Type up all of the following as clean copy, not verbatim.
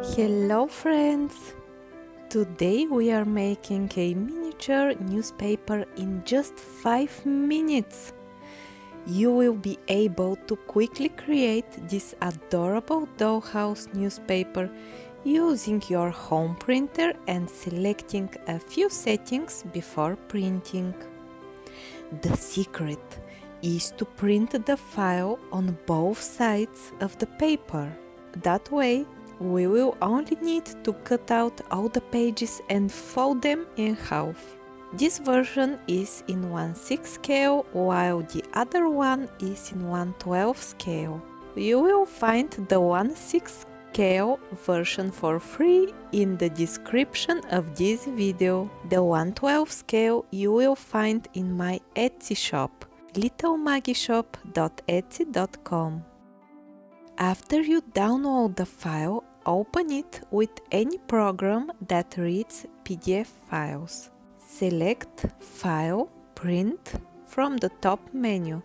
Hello friends! Today we are making a miniature newspaper in just 5 minutes. You will be able to quickly create this adorable dollhouse newspaper using your home printer and selecting a few settings before printing. The secret is to print the file on both sides of the paper. That way, we will only need to cut out all the pages and fold them in half. This version is in 1/6 scale, while the other one is in 1/12 scale. You will find the 1/6 scale version for free in the description of this video. The 1/12 scale you will find in my Etsy shop, littlemaggishop.etsy.com. After you download the file, open it with any program that reads PDF files. Select File, Print from the top menu.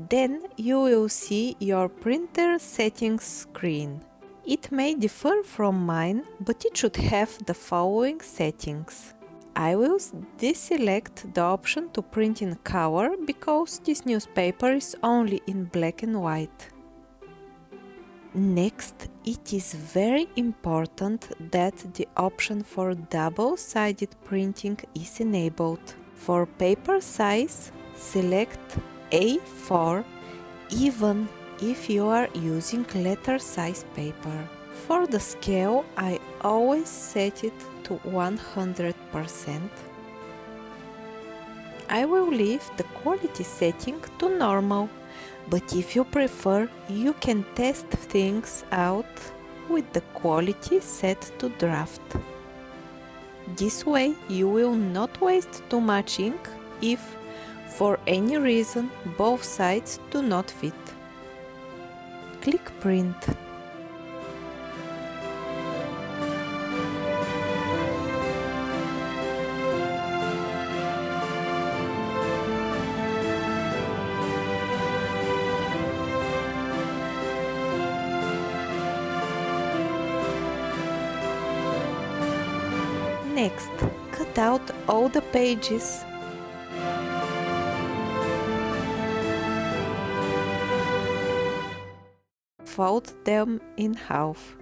Then you will see your printer settings screen. It may differ from mine, but it should have the following settings. I will deselect the option to print in color because this newspaper is only in black and white. Next, it is very important that the option for double-sided printing is enabled. For paper size, select A4 even if you are using letter size paper. For the scale, I always set it to 100%. I will leave the quality setting to normal. But if you prefer, you can test things out with the quality set to draft. This way you will not waste too much ink if, for any reason, both sides do not fit. Click Print. Next, cut out all the pages. Fold them in half.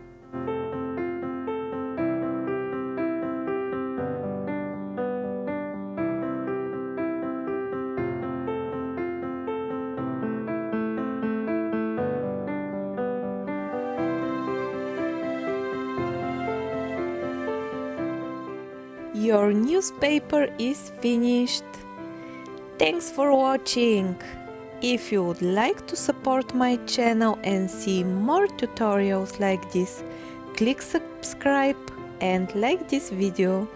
Your newspaper is finished. Thanks for watching. If you would like to support my channel and see more tutorials like this, click subscribe and like this video.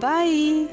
Bye!